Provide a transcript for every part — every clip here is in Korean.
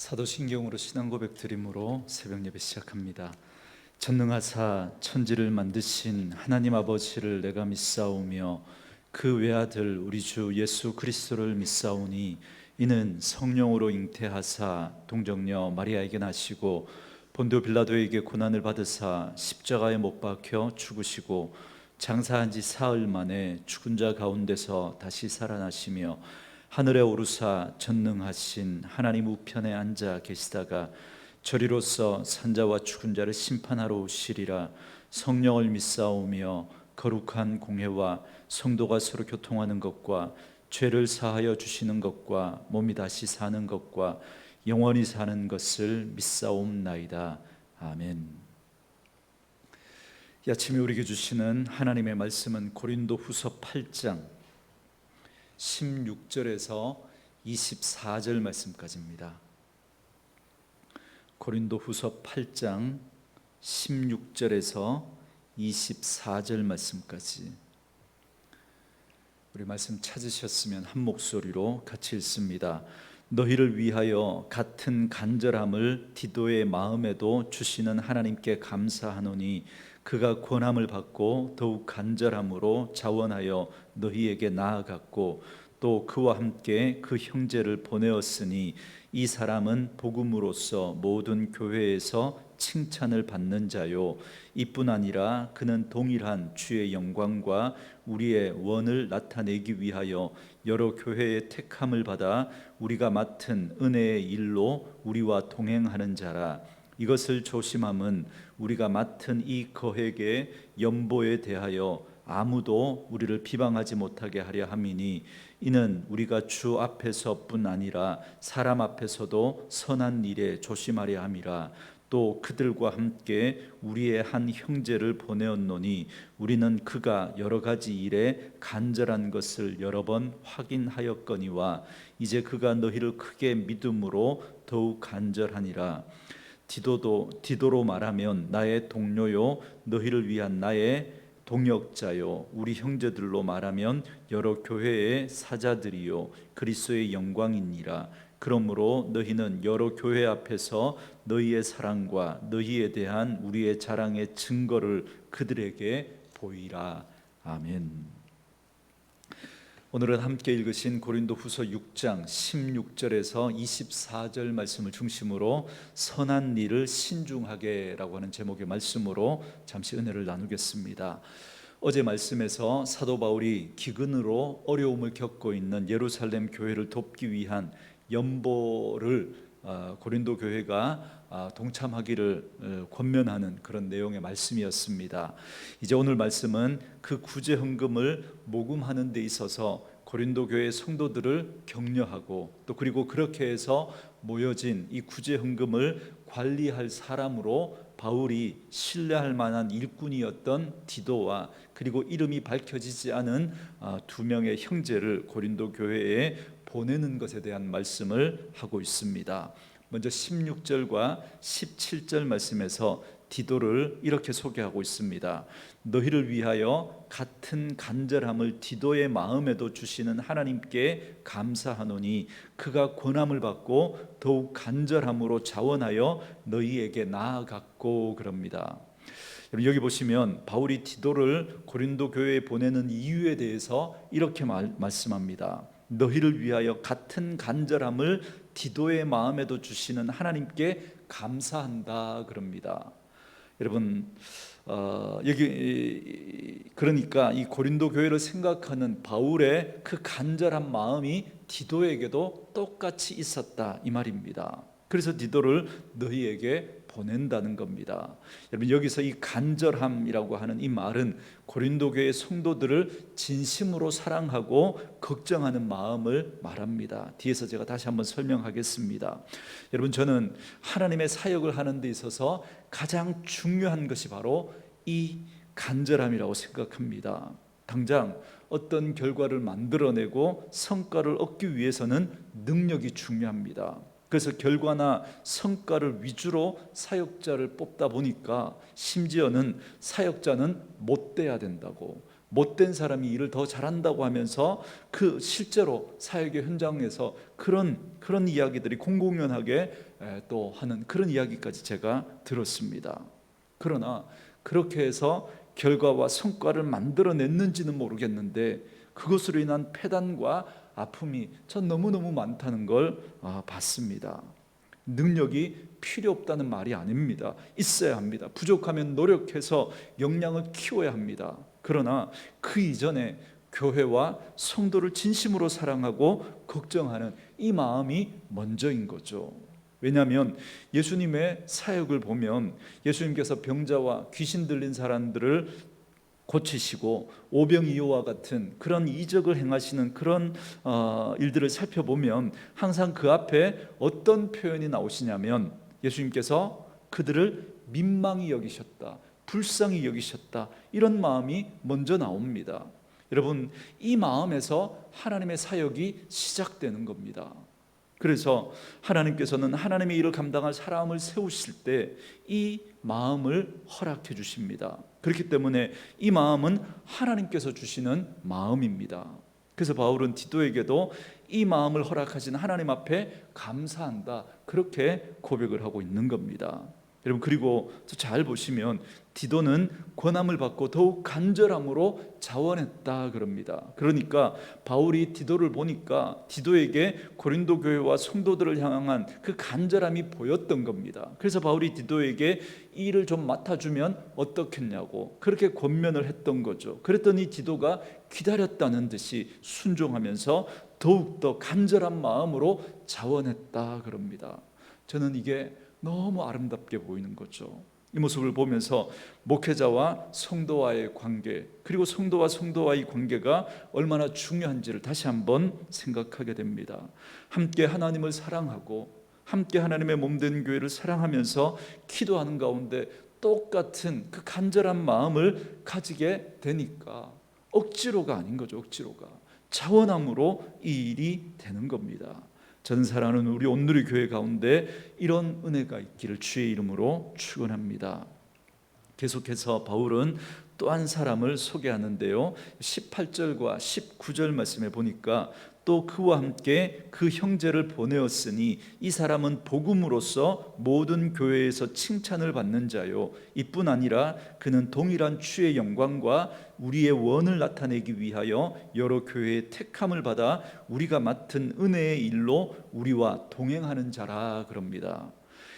사도신경으로 신앙 고백 드림으로 새벽 예배 시작합니다. 전능하사 천지를 만드신 하나님 아버지를 내가 믿사오며 그 외아들 우리 주 예수 그리스도를 믿사오니 이는 성령으로 잉태하사 동정녀 마리아에게 나시고 본도 빌라도에게 고난을 받으사 십자가에 못 박혀 죽으시고 장사한 지 사흘 만에 죽은 자 가운데서 다시 살아나시며 하늘에 오르사 전능하신 하나님 우편에 앉아 계시다가 저리로서 산자와 죽은 자를 심판하러 오시리라. 성령을 믿사오며 거룩한 공회와 성도가 서로 교통하는 것과 죄를 사하여 주시는 것과 몸이 다시 사는 것과 영원히 사는 것을 믿사옵나이다. 아멘. 이 아침에 우리에게 주시는 하나님의 말씀은 고린도후서 8장 16절에서 24절 말씀까지입니다. 고린도후서 8장 16절에서 24절 말씀까지. 우리 말씀 찾으셨으면 한 목소리로 같이 읽습니다. 너희를 위하여 같은 간절함을 디도의 마음에도 주시는 하나님께 감사하노니 그가 권함을 받고 더욱 간절함으로 자원하여 너희에게 나아갔고 또 그와 함께 그 형제를 보내었으니 이 사람은 복음으로써 모든 교회에서 칭찬을 받는 자요 이뿐 아니라 그는 동일한 주의 영광과 우리의 원을 나타내기 위하여 여러 교회의 택함을 받아 우리가 맡은 은혜의 일로 우리와 동행하는 자라. 이것을 조심함은 우리가 맡은 이 거액의 연보에 대하여 아무도 우리를 비방하지 못하게 하려 함이니 이는 우리가 주 앞에서뿐 아니라 사람 앞에서도 선한 일에 조심하려 함이라. 또 그들과 함께 우리의 한 형제를 보내었노니 우리는 그가 여러 가지 일에 간절한 것을 여러 번 확인하였거니와 이제 그가 너희를 크게 믿음으로 더욱 간절하니라. 디도로 말하면 나의 동료요 너희를 위한 나의 동역자요 우리 형제들로 말하면 여러 교회의 사자들이요 그리스도의 영광이니라. 그러므로 너희는 여러 교회 앞에서 너희의 사랑과 너희에 대한 우리의 자랑의 증거를 그들에게 보이라. 아멘. 오늘은 함께 읽으신 고린도후서 6장 16절에서 24절 말씀을 중심으로 선한 일을 신중하게라고 하는 제목의 말씀으로 잠시 은혜를 나누겠습니다. 어제 말씀에서 사도 바울이 기근으로 어려움을 겪고 있는 예루살렘 교회를 돕기 위한 연보를 고린도 교회가 동참하기를 권면하는 그런 내용의 말씀이었습니다. 이제 오늘 말씀은 그 구제 헌금을 모금하는 데 있어서 고린도 교회 성도들을 격려하고 또 그리고 그렇게 해서 모여진 이 구제 헌금을 관리할 사람으로 바울이 신뢰할 만한 일꾼이었던 디도와 그리고 이름이 밝혀지지 않은 두 명의 형제를 고린도 교회에 보내는 것에 대한 말씀을 하고 있습니다. 먼저 16절과 17절 말씀에서 디도를 이렇게 소개하고 있습니다. 너희를 위하여 같은 간절함을 디도의 마음에도 주시는 하나님께 감사하노니 그가 권함을 받고 더욱 간절함으로 자원하여 너희에게 나아갔고 그럽니다. 여기 보시면 바울이 디도를 고린도 교회에 보내는 이유에 대해서 이렇게 말씀합니다. 너희를 위하여 같은 간절함을 디도의 마음에도 주시는 하나님께 감사한다 그럽니다. 여러분 여기 그러니까 이 고린도 교회를 생각하는 바울의 그 간절한 마음이 디도에게도 똑같이 있었다 이 말입니다. 그래서 디도를 너희에게 보낸다는 겁니다. 여러분 여기서 이 간절함이라고 하는 이 말은 고린도 교회 성도들을 진심으로 사랑하고 걱정하는 마음을 말합니다. 뒤에서 제가 다시 한번 설명하겠습니다. 여러분 저는 하나님의 사역을 하는 데 있어서 가장 중요한 것이 바로 이 간절함이라고 생각합니다. 당장 어떤 결과를 만들어내고 성과를 얻기 위해서는 능력이 중요합니다. 그래서 결과나 성과를 위주로 사역자를 뽑다 보니까 심지어는 사역자는 못돼야 된다고 못된 사람이 일을 더 잘한다고 하면서 그 실제로 사역의 현장에서 그런 이야기들이 공공연하게 또 하는 그런 이야기까지 제가 들었습니다. 그러나 그렇게 해서 결과와 성과를 만들어냈는지는 모르겠는데 그것으로 인한 폐단과 아픔이 전 너무너무 많다는 걸 봤습니다. 능력이 필요 없다는 말이 아닙니다. 있어야 합니다. 부족하면 노력해서 역량을 키워야 합니다. 그러나 그 이전에 교회와 성도를 진심으로 사랑하고 걱정하는 이 마음이 먼저인 거죠. 왜냐하면 예수님의 사역을 보면 예수님께서 병자와 귀신 들린 사람들을 고치시고 오병이어와 같은 그런 이적을 행하시는 그런 일들을 살펴보면 항상 그 앞에 어떤 표현이 나오시냐면 예수님께서 그들을 민망히 여기셨다, 불쌍히 여기셨다, 이런 마음이 먼저 나옵니다. 여러분, 이 마음에서 하나님의 사역이 시작되는 겁니다. 그래서 하나님께서는 하나님의 일을 감당할 사람을 세우실 때 이 마음을 허락해 주십니다. 그렇기 때문에 이 마음은 하나님께서 주시는 마음입니다. 그래서 바울은 디도에게도 이 마음을 허락하신 하나님 앞에 감사한다, 그렇게 고백을 하고 있는 겁니다. 여러분, 그리고 잘 보시면 디도는 권함을 받고 더욱 간절함으로 자원했다 그럽니다. 그러니까 바울이 디도를 보니까 디도에게 고린도 교회와 성도들을 향한 그 간절함이 보였던 겁니다. 그래서 바울이 디도에게 이 일을 좀 맡아주면 어떻겠냐고 그렇게 권면을 했던 거죠. 그랬더니 디도가 기다렸다는 듯이 순종하면서 더욱더 간절한 마음으로 자원했다 그럽니다. 저는 이게 너무 아름답게 보이는 거죠. 이 모습을 보면서 목회자와 성도와의 관계, 그리고 성도와 성도와의 관계가 얼마나 중요한지를 다시 한번 생각하게 됩니다. 함께 하나님을 사랑하고 함께 하나님의 몸된 교회를 사랑하면서 기도하는 가운데 똑같은 그 간절한 마음을 가지게 되니까 억지로가 아닌 거죠. 억지로가 자원함으로 이 일이 되는 겁니다. 저는 사랑하는 우리 온누리 교회 가운데 이런 은혜가 있기를 주의 이름으로 축원합니다. 계속해서 바울은 또 한 사람을 소개하는데요, 18절과 19절 말씀에 보니까 또 그와 함께 그 형제를 보내었으니 이 사람은 복음으로써 모든 교회에서 칭찬을 받는 자요, 이뿐 아니라 그는 동일한 주의 영광과 우리의 원을 나타내기 위하여 여러 교회의 택함을 받아 우리가 맡은 은혜의 일로 우리와 동행하는 자라 그럽니다.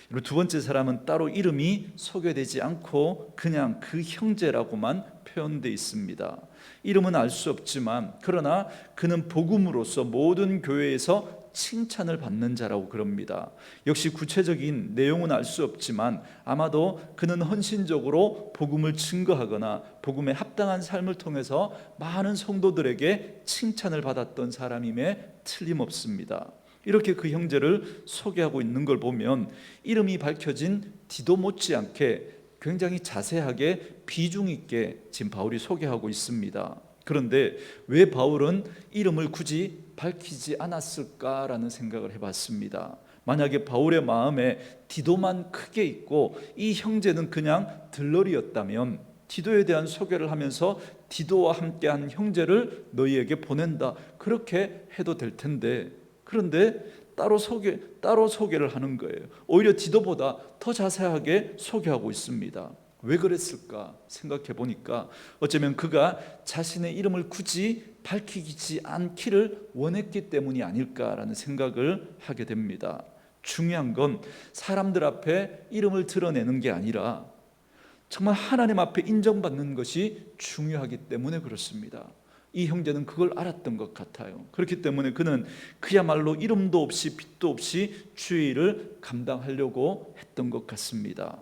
그리고 두 번째 사람은 따로 이름이 소개되지 않고 그냥 그 형제라고만 표현되어 있습니다. 이름은 알 수 없지만 그러나 그는 복음으로써 모든 교회에서 칭찬을 받는 자라고 그럽니다. 역시 구체적인 내용은 알 수 없지만 아마도 그는 헌신적으로 복음을 증거하거나 복음에 합당한 삶을 통해서 많은 성도들에게 칭찬을 받았던 사람임에 틀림없습니다. 이렇게 그 형제를 소개하고 있는 걸 보면 이름이 밝혀진 디도 못지않게 굉장히 자세하게 비중 있게 지금 바울이 소개하고 있습니다. 그런데 왜 바울은 이름을 굳이 밝히지 않았을까라는 생각을 해봤습니다. 만약에 바울의 마음에 디도만 크게 있고 이 형제는 그냥 들러리였다면 디도에 대한 소개를 하면서 디도와 함께한 형제를 너희에게 보낸다, 그렇게 해도 될 텐데, 그런데 따로 소개를 하는 거예요. 오히려 디도보다 더 자세하게 소개하고 있습니다. 왜 그랬을까 생각해 보니까 어쩌면 그가 자신의 이름을 굳이 밝히지 않기를 원했기 때문이 아닐까라는 생각을 하게 됩니다. 중요한 건 사람들 앞에 이름을 드러내는 게 아니라 정말 하나님 앞에 인정받는 것이 중요하기 때문에 그렇습니다. 이 형제는 그걸 알았던 것 같아요. 그렇기 때문에 그는 그야말로 이름도 없이 빛도 없이 주의 일을 감당하려고 했던 것 같습니다.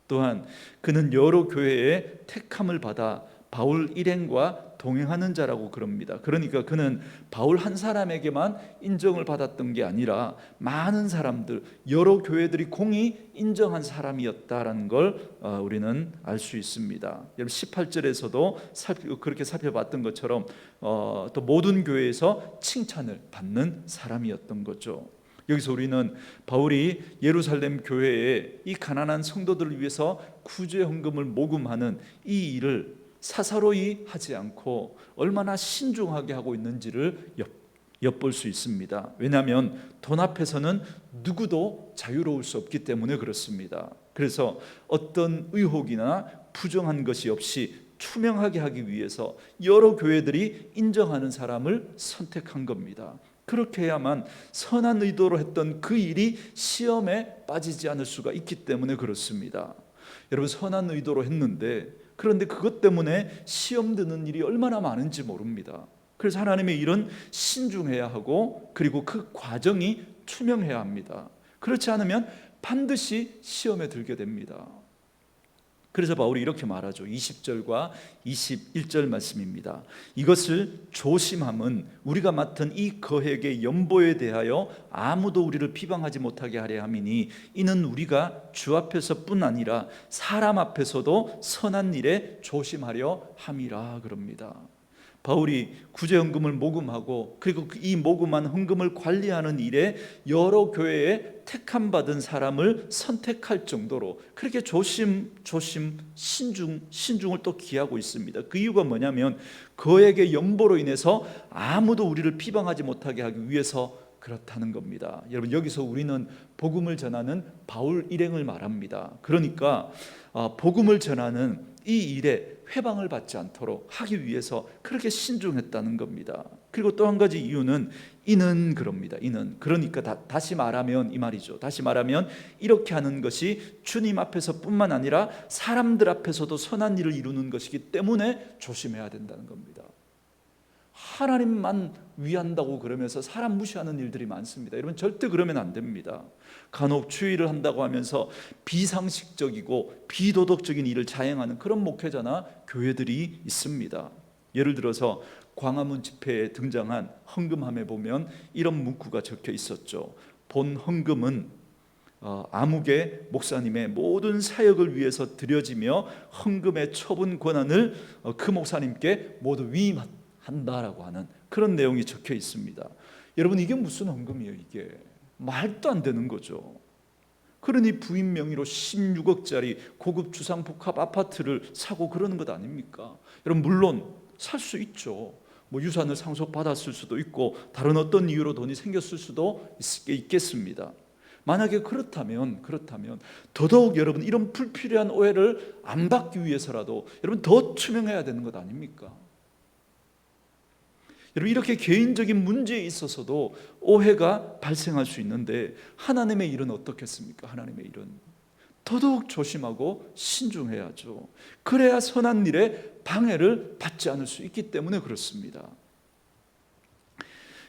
또한 그는 여러 교회의 택함을 받아 바울 일행과 동행하는 자라고 그럽니다. 그러니까 그는 바울 한 사람에게만 인정을 받았던 게 아니라 많은 사람들, 여러 교회들이 공히 인정한 사람이었다라는 걸 우리는 알 수 있습니다. 여러분 18절에서도 그렇게 살펴봤던 것처럼 또 모든 교회에서 칭찬을 받는 사람이었던 거죠. 여기서 우리는 바울이 예루살렘 교회에 이 가난한 성도들을 위해서 구제 헌금을 모금하는 이 일을 사사로이 하지 않고 얼마나 신중하게 하고 있는지를 엿볼 수 있습니다. 왜냐하면 돈 앞에서는 누구도 자유로울 수 없기 때문에 그렇습니다. 그래서 어떤 의혹이나 부정한 것이 없이 투명하게 하기 위해서 여러 교회들이 인정하는 사람을 선택한 겁니다. 그렇게 해야만 선한 의도로 했던 그 일이 시험에 빠지지 않을 수가 있기 때문에 그렇습니다. 여러분, 선한 의도로 했는데 그런데 그것 때문에 시험 드는 일이 얼마나 많은지 모릅니다. 그래서 하나님의 일은 신중해야 하고 그리고 그 과정이 투명해야 합니다. 그렇지 않으면 반드시 시험에 들게 됩니다. 그래서 바울이 이렇게 말하죠. 20절과 21절 말씀입니다. 이것을 조심함은 우리가 맡은 이 거액의 연보에 대하여 아무도 우리를 비방하지 못하게 하려 함이니 이는 우리가 주 앞에서뿐 아니라 사람 앞에서도 선한 일에 조심하려 함이라 그럽니다. 바울이 구제헌금을 모금하고 그리고 이 모금한 헌금을 관리하는 일에 여러 교회에 택함받은 사람을 선택할 정도로 그렇게 신중을 또 기하고 있습니다. 그 이유가 뭐냐면 그에게 연보로 인해서 아무도 우리를 비방하지 못하게 하기 위해서 그렇다는 겁니다. 여러분, 여기서 우리는 복음을 전하는 바울 일행을 말합니다. 그러니까 복음을 전하는 이 일에 회방을 받지 않도록 하기 위해서 그렇게 신중했다는 겁니다. 그리고 또 한 가지 이유는 이는 그럽니다. 이는 그러니까 다시 말하면 이 말이죠. 다시 말하면 이렇게 하는 것이 주님 앞에서뿐만 아니라 사람들 앞에서도 선한 일을 이루는 것이기 때문에 조심해야 된다는 겁니다. 하나님만 위한다고 그러면서 사람 무시하는 일들이 많습니다. 여러분, 절대 그러면 안 됩니다. 간혹 주의를 한다고 하면서 비상식적이고 비도덕적인 일을 자행하는 그런 목회자나 교회들이 있습니다. 예를 들어서 광화문 집회에 등장한 헌금함에 보면 이런 문구가 적혀 있었죠. 본 헌금은 아무개 목사님의 모든 사역을 위해서 드려지며 헌금의 처분 권한을 그 목사님께 모두 위임한다라고 하는 그런 내용이 적혀 있습니다. 여러분, 이게 무슨 헌금이에요? 이게 말도 안 되는 거죠. 그러니 부인 명의로 16억짜리 고급 주상복합 아파트를 사고 그러는 것 아닙니까? 여러분, 물론 살 수 있죠. 뭐 유산을 상속받았을 수도 있고 다른 어떤 이유로 돈이 생겼을 수도 있겠습니다. 만약에 그렇다면 더더욱 여러분, 이런 불필요한 오해를 안 받기 위해서라도 여러분 더 투명해야 되는 것 아닙니까? 여러분, 이렇게 개인적인 문제에 있어서도 오해가 발생할 수 있는데 하나님의 일은 어떻겠습니까? 하나님의 일은 더더욱 조심하고 신중해야죠. 그래야 선한 일에 방해를 받지 않을 수 있기 때문에 그렇습니다.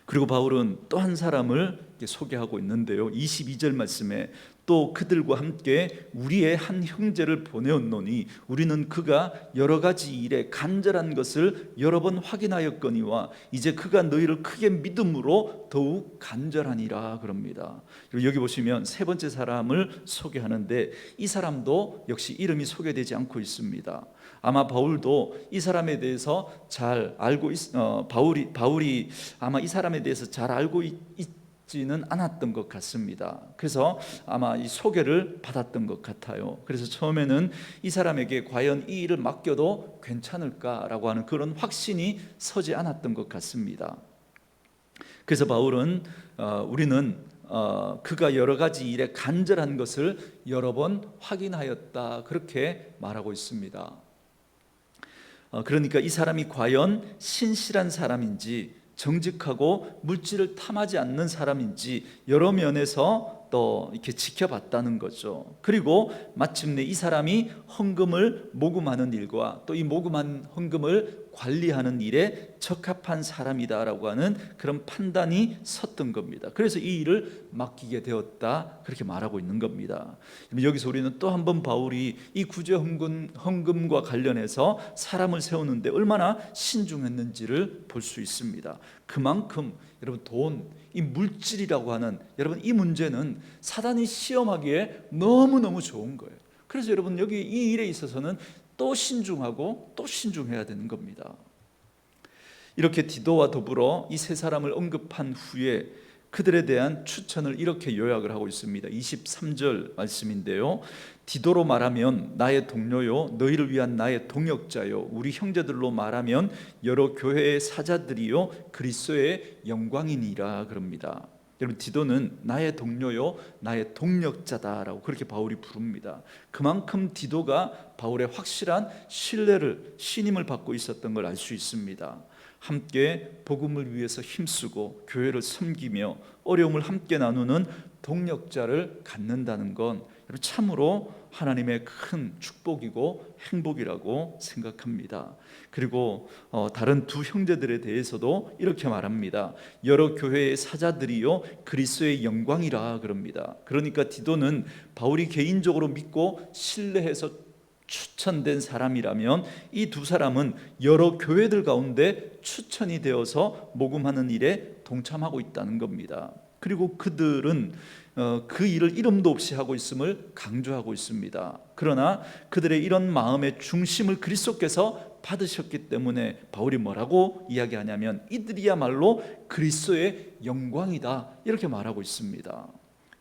그리고 바울은 또 한 사람을 소개하고 있는데요. 22절 말씀에 또 그들과 함께 우리의 한 형제를 보내었노니 우리는 그가 여러 가지 일에 간절한 것을 여러 번 확인하였거니와 이제 그가 너희를 크게 믿음으로 더욱 간절하니라 그럽니다. 여기 보시면 세 번째 사람을 소개하는데 이 사람도 역시 이름이 소개되지 않고 있습니다. 아마 바울도 이 사람에 대해서 잘 알고 바울이 아마 이 사람에 대해서 잘 알고 있지는 않았던 것 같습니다. 그래서 아마 이 소개를 받았던 것 같아요. 그래서 처음에는 이 사람에게 과연 이 일을 맡겨도 괜찮을까라고 하는 그런 확신이 서지 않았던 것 같습니다. 그래서 바울은 우리는 그가 여러 가지 일에 간절한 것을 여러 번 확인하였다 그렇게 말하고 있습니다. 그러니까 이 사람이 과연 신실한 사람인지 정직하고 물질을 탐하지 않는 사람인지 여러 면에서 또 이렇게 지켜봤다는 거죠. 그리고 마침내 이 사람이 헌금을 모금하는 일과 또 이 모금한 헌금을 관리하는 일에 적합한 사람이다라고 하는 그런 판단이 섰던 겁니다. 그래서 이 일을 맡기게 되었다 그렇게 말하고 있는 겁니다. 여기서 우리는 또 한 번 바울이 이 구제 헌금과 관련해서 사람을 세우는데 얼마나 신중했는지를 볼 수 있습니다. 그만큼 여러분 돈, 이 물질이라고 하는 여러분 이 문제는 사단이 시험하기에 너무너무 좋은 거예요. 그래서 여러분 여기 이 일에 있어서는 또 신중하고 또 신중해야 되는 겁니다. 이렇게 디도와 더불어 이 세 사람을 언급한 후에 그들에 대한 추천을 이렇게 요약을 하고 있습니다. 23절 말씀인데요, 디도로 말하면 나의 동료요, 너희를 위한 나의 동역자요, 우리 형제들로 말하면 여러 교회의 사자들이요 그리스도의 영광이니라 그럽니다. 여러분, 디도는 나의 동료요 나의 동력자다라고 그렇게 바울이 부릅니다. 그만큼 디도가 바울의 확실한 신뢰를, 신임을 받고 있었던 걸 알 수 있습니다. 함께 복음을 위해서 힘쓰고 교회를 섬기며 어려움을 함께 나누는 동력자를 갖는다는 건 참으로 하나님의 큰 축복이고 행복이라고 생각합니다. 그리고 다른 두 형제들에 대해서도 이렇게 말합니다. 여러 교회의 사자들이요 그리스도의 영광이라 그럽니다. 그러니까 디도는 바울이 개인적으로 믿고 신뢰해서 추천된 사람이라면 이 두 사람은 여러 교회들 가운데 추천이 되어서 복음하는 일에 동참하고 있다는 겁니다. 그리고 그들은 그 일을 이름도 없이 하고 있음을 강조하고 있습니다. 그러나 그들의 이런 마음의 중심을 그리스도께서 받으셨기 때문에 바울이 뭐라고 이야기하냐면 이들이야말로 그리스도의 영광이다 이렇게 말하고 있습니다.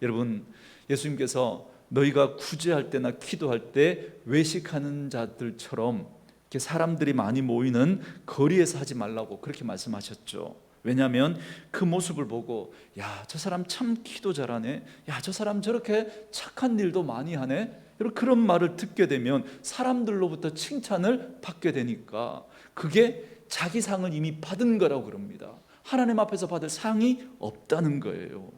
여러분, 예수님께서 너희가 구제할 때나 기도할 때 외식하는 자들처럼 이렇게 사람들이 많이 모이는 거리에서 하지 말라고 그렇게 말씀하셨죠. 왜냐하면 그 모습을 보고 야, 저 사람 참 기도 잘하네, 야, 저 사람 저렇게 착한 일도 많이 하네, 그런 말을 듣게 되면 사람들로부터 칭찬을 받게 되니까 그게 자기 상을 이미 받은 거라고 그럽니다. 하나님 앞에서 받을 상이 없다는 거예요.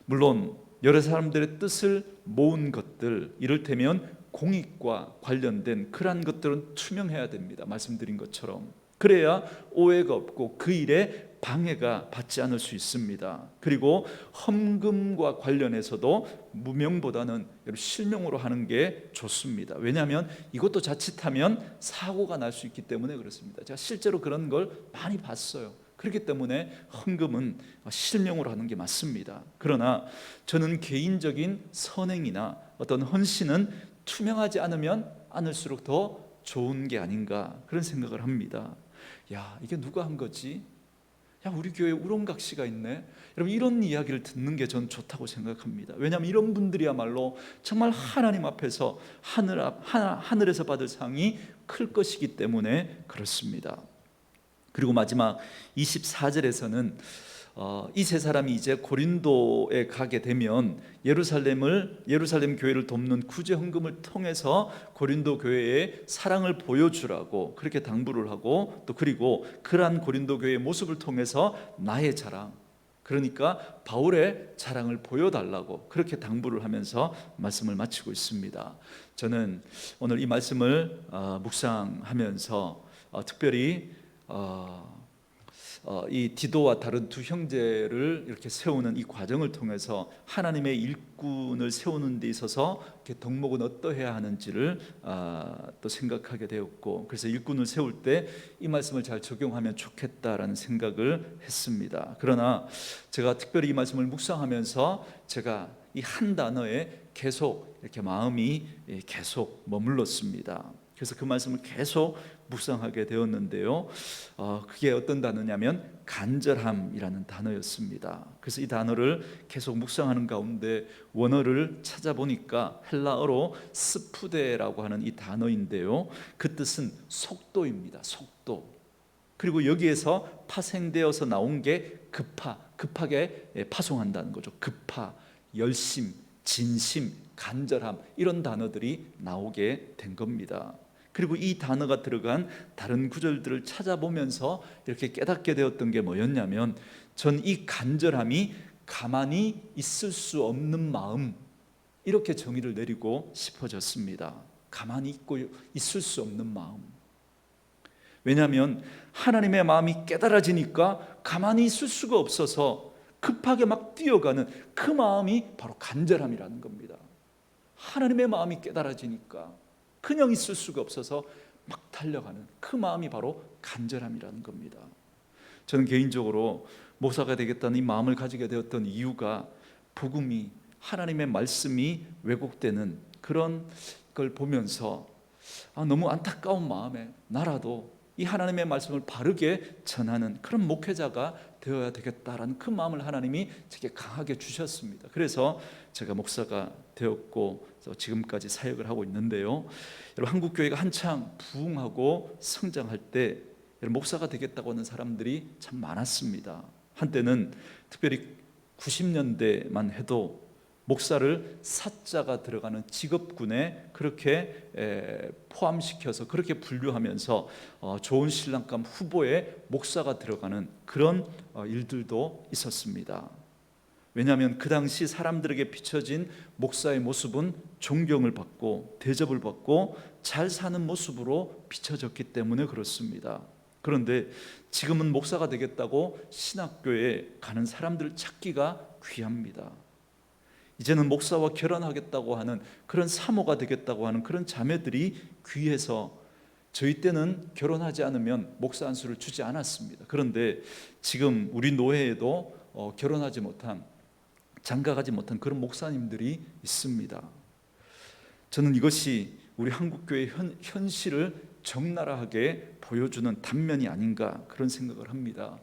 물론 여러 사람들의 뜻을 모은 것들, 이를테면 공익과 관련된 그러한 것들은 투명해야 됩니다. 말씀드린 것처럼. 그래야 오해가 없고 그 일에 방해가 받지 않을 수 있습니다. 그리고 헌금과 관련해서도 무명보다는 실명으로 하는 게 좋습니다. 왜냐하면 이것도 자칫하면 사고가 날 수 있기 때문에 그렇습니다. 제가 실제로 그런 걸 많이 봤어요. 그렇기 때문에 헌금은 실명으로 하는 게 맞습니다. 그러나 저는 개인적인 선행이나 어떤 헌신은 투명하지 않을수록 더 좋은 게 아닌가 그런 생각을 합니다. 야, 이게 누가 한 거지? 야, 우리 교회에 우롱각 씨가 있네. 여러분, 이런 이야기를 듣는 게 전 좋다고 생각합니다. 왜냐하면 이런 분들이야말로 정말 하나님 앞에서 하늘에서 받을 상이 클 것이기 때문에 그렇습니다. 그리고 마지막 24절에서는 이 세 사람이 이제 고린도에 가게 되면 예루살렘 교회를 돕는 구제 헌금을 통해서 고린도 교회에 사랑을 보여주라고 그렇게 당부를 하고, 또 그리고 그러한 고린도 교회의 모습을 통해서 나의 자랑, 그러니까 바울의 자랑을 보여달라고 그렇게 당부를 하면서 말씀을 마치고 있습니다. 저는 오늘 이 말씀을 묵상하면서 특별히 이 디도와 다른 두 형제를 이렇게 세우는 이 과정을 통해서 하나님의 일꾼을 세우는 데 있어서 이렇게 덕목은 어떠해야 하는지를 또 생각하게 되었고, 그래서 일꾼을 세울 때 이 말씀을 잘 적용하면 좋겠다라는 생각을 했습니다. 그러나 제가 특별히 이 말씀을 묵상하면서 제가 이 한 단어에 계속 이렇게 마음이 계속 머물렀습니다. 그래서 그 말씀을 계속 묵상하게 되었는데요, 그게 어떤 단어냐면 간절함이라는 단어였습니다. 그래서 이 단어를 계속 묵상하는 가운데 원어를 찾아보니까 헬라어로 스푸데라고 하는 이 단어인데요, 그 뜻은 속도입니다. 속도. 그리고 여기에서 파생되어서 나온 게 급하게 파송한다는 거죠. 급하, 열심, 진심, 간절함, 이런 단어들이 나오게 된 겁니다. 그리고 이 단어가 들어간 다른 구절들을 찾아보면서 이렇게 깨닫게 되었던 게 뭐였냐면, 전 이 간절함이 가만히 있을 수 없는 마음, 이렇게 정의를 내리고 싶어졌습니다. 가만히 있을 수 없는 마음. 왜냐하면 하나님의 마음이 깨달아지니까 가만히 있을 수가 없어서 급하게 막 뛰어가는 그 마음이 바로 간절함이라는 겁니다. 하나님의 마음이 깨달아지니까 그냥 있을 수가 없어서 막 달려가는 그 마음이 바로 간절함이라는 겁니다. 저는 개인적으로 목사가 되겠다는 이 마음을 가지게 되었던 이유가 복음이, 하나님의 말씀이 왜곡되는 그런 걸 보면서 너무 안타까운 마음에 나라도 이 하나님의 말씀을 바르게 전하는 그런 목회자가 되어야 되겠다라는 그 마음을 하나님이 제게 강하게 주셨습니다. 그래서 제가 목사가 되었고 지금까지 사역을 하고 있는데요. 여러분, 한국교회가 한창 부흥하고 성장할 때 목사가 되겠다고 하는 사람들이 참 많았습니다. 한때는 특별히 90년대만 해도 목사를 사자가 들어가는 직업군에 그렇게 포함시켜서 그렇게 분류하면서 좋은 신랑감 후보에 목사가 들어가는 그런 일들도 있었습니다. 왜냐하면 그 당시 사람들에게 비춰진 목사의 모습은 존경을 받고 대접을 받고 잘 사는 모습으로 비춰졌기 때문에 그렇습니다. 그런데 지금은 목사가 되겠다고 신학교에 가는 사람들을 찾기가 귀합니다. 이제는 목사와 결혼하겠다고 하는 그런 사모가 되겠다고 하는 그런 자매들이 귀해서 저희 때는 결혼하지 않으면 목사 안수를 주지 않았습니다. 그런데 지금 우리 노회에도 결혼하지 못한, 장가가지 못한 그런 목사님들이 있습니다. 저는 이것이 우리 한국교회의 현실을 적나라하게 보여주는 단면이 아닌가 그런 생각을 합니다.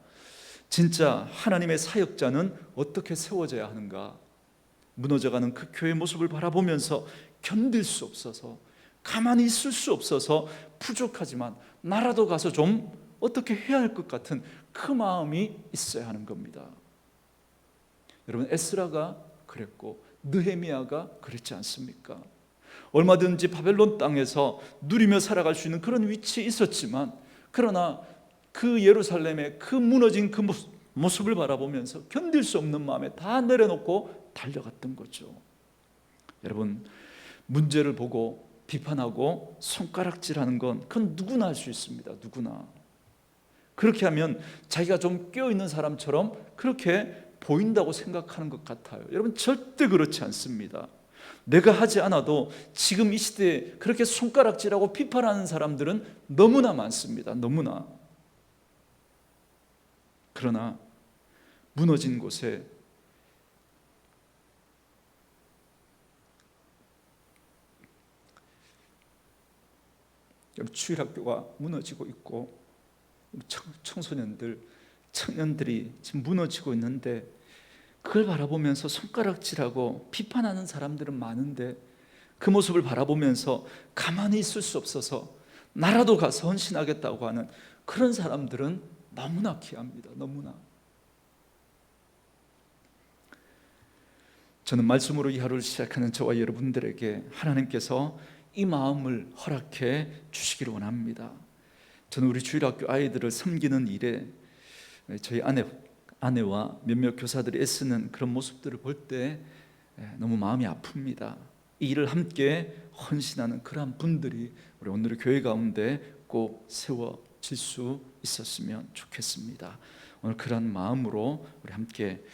진짜 하나님의 사역자는 어떻게 세워져야 하는가? 무너져가는 그 교회의 모습을 바라보면서 견딜 수 없어서, 가만히 있을 수 없어서 부족하지만 나라도 가서 좀 어떻게 해야 할 것 같은 그 마음이 있어야 하는 겁니다. 여러분, 에스라가 그랬고 느헤미야가 그랬지 않습니까? 얼마든지 바벨론 땅에서 누리며 살아갈 수 있는 그런 위치에 있었지만, 그러나 그 예루살렘의 그 무너진 그 모습을 바라보면서 견딜 수 없는 마음에 다 내려놓고 달려갔던 거죠. 여러분, 문제를 보고 비판하고 손가락질하는 건 그건 누구나 할 수 있습니다. 누구나. 그렇게 하면 자기가 좀 깨어있는 사람처럼 그렇게 보인다고 생각하는 것 같아요. 여러분, 절대 그렇지 않습니다. 내가 하지 않아도 지금 이 시대에 그렇게 손가락질하고 비판하는 사람들은 너무나 많습니다. 너무나. 그러나 무너진 곳에 주일학교가 무너지고 있고 청소년들, 청년들이 지금 무너지고 있는데 그걸 바라보면서 손가락질하고 비판하는 사람들은 많은데 그 모습을 바라보면서 가만히 있을 수 없어서 나라도 가서 헌신하겠다고 하는 그런 사람들은 너무나 귀합니다. 너무나. 저는 말씀으로 이 하루를 시작하는 저와 여러분들에게 하나님께서 이 마음을 허락해 주시기를 원합니다. 저는 우리 주일학교 아이들을 섬기는 일에 저희 아내와 몇몇 교사들이 애쓰는 그런 모습들을 볼 때 너무 마음이 아픕니다. 이 일을 함께 헌신하는 그러한 분들이 우리 오늘의 교회 가운데 꼭 세워질 수 있었으면 좋겠습니다. 오늘 그런 마음으로 우리 함께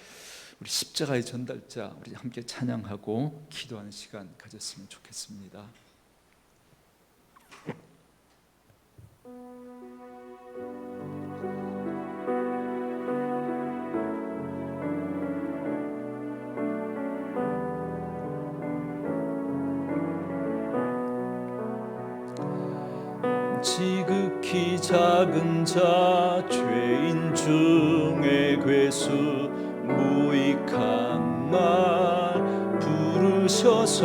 우리 십자가의 전달자 우리 함께 찬양하고 기도하는 시간 가졌으면 좋겠습니다. 지극히 작은 자 죄인 중에 괴수 무익한 날 부르셔서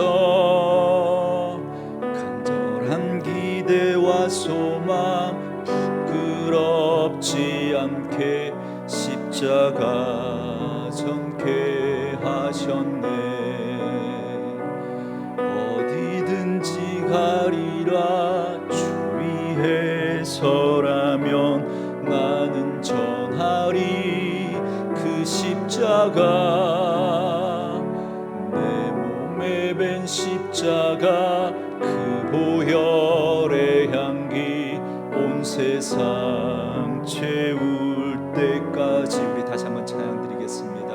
간절한 기대와 소망 부끄럽지 않게 십자가 전케 하셨네. 어디든지 가리라 서라면 나는 전하리 그 십자가 내 몸에 밴 십자가 그 보혈의 향기 온 세상 채울 때까지. 우리 다시 한번 찬양 드리겠습니다.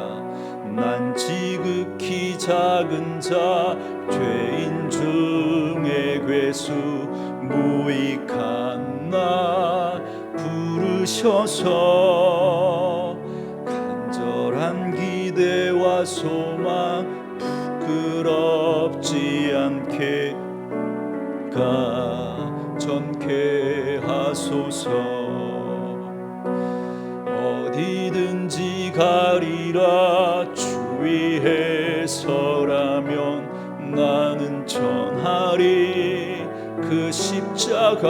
난 지극히 작은 자 죄인 중에 괴수 무익한 나 부르셔서 간절한 기대와 소망 부끄럽지 않게 전케 하소서. 주옵소서. 어디든지 가리라 주 위에 서라면 나는 전하리 그 십자가.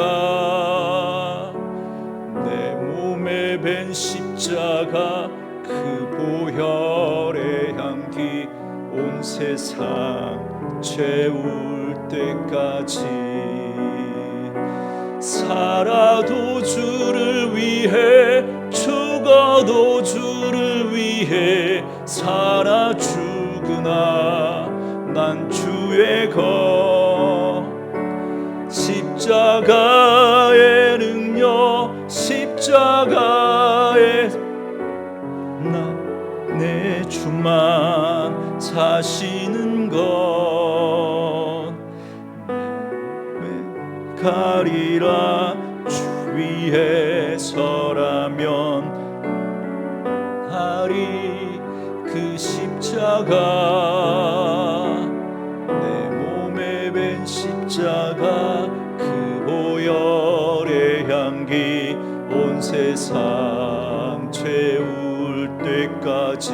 내 몸에 밴 십자가 그 보혈의 향기 온 세상 채울 때까지. 살아도 주를 위해 죽어도 주를 위해 살아 죽으나 난 주의 것. 십자가의 능력 십자가에 나 내 주만 사시는 것. 가리라 주 위에 서라면 하리 그 십자가. 내 몸에 밴 십자가 그 보혈의 향기 온 세상 채울 때까지.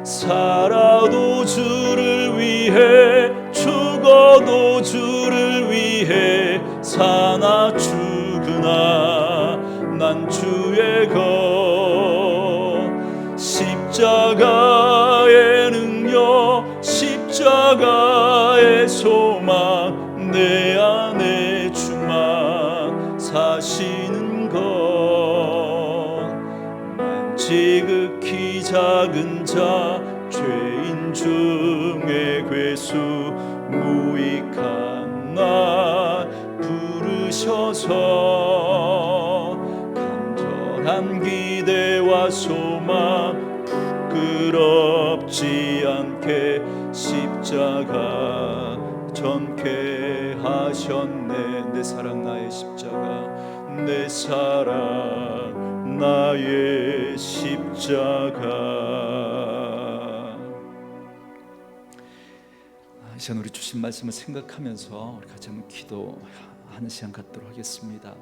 살아도 주를 위해 죽어도 주를 위해 사나 죽으나 난 주의 것. 십자가의 능력 십자가의 소망 내 안에 주만 사시는 것. 난 지극히 작은 자 죄인 중에 괴수 무익한 나 부르셔서 간절한 기대와 소망 부끄럽지 않게 십자가 전케 하셨네. 내 사랑 나의 십자가 내 사랑 나의 십자가. 이 시간 우리 주신 말씀을 생각하면서 우리 같이 한번 기도하는 시간 갖도록 하겠습니다.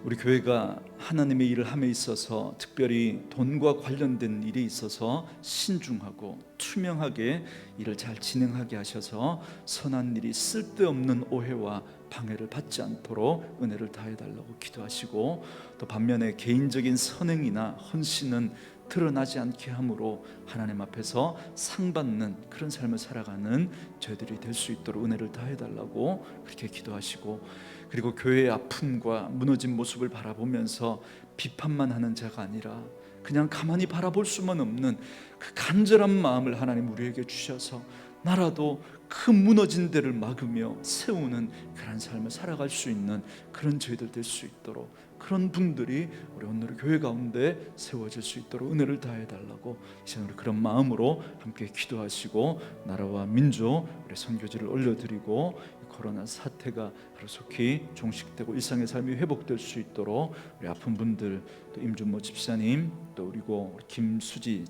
우리 교회가 하나님의 일을 함에 있어서 특별히 돈과 관련된 일에 있어서 신중하고 투명하게 일을 잘 진행하게 하셔서 선한 일이 쓸데없는 오해와 방해를 받지 않도록 은혜를 다해달라고 기도하시고, 또 반면에 개인적인 선행이나 헌신은 드러나지 않게 함으로 하나님 앞에서 상받는 그런 삶을 살아가는 저희들이 될 수 있도록 은혜를 다해달라고 그렇게 기도하시고, 그리고 교회의 아픔과 무너진 모습을 바라보면서 비판만 하는 자가 아니라 그냥 가만히 바라볼 수만 없는 그 간절한 마음을 하나님 우리에게 주셔서 나라도 그 무너진 데를 막으며 세우는 그런 삶을 살아갈 수 있는 그런 저희들 될 수 있도록, 그런 분들이 우리 오늘 교회 가운데 세워질 수 있도록 은혜를 다해달라고 이 시간 우리 그런 마음으로 함께 기도하시고, 나라와 민족 우리 선교지를 올려드리고 코로나 사태가 하루속히 종식되고 일상의 삶이 회복될 수 있도록 우리 아픈 분들, 또 임준모 집사님, 또 그리고 우리 김수지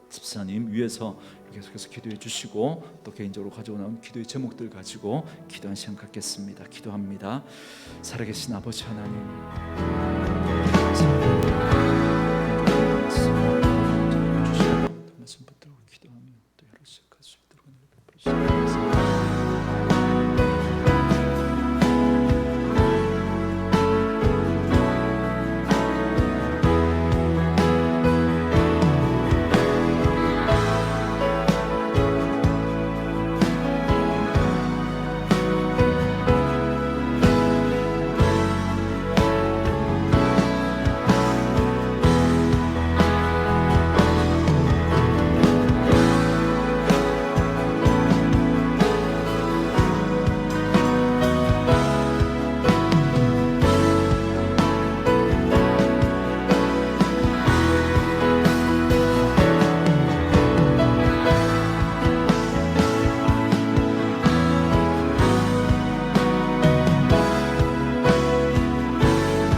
집사님 위해서 계속해서 기도해 주시고, 또 개인적으로 가져온 기도의 제목들 가지고 기도한 시간 갖겠습니다. 기도합니다. 살아계신 아버지 하나님, 말씀 붙들고 기도하며 또 열을 시작할 수 있도록 은혜를 베풀으시옵소서.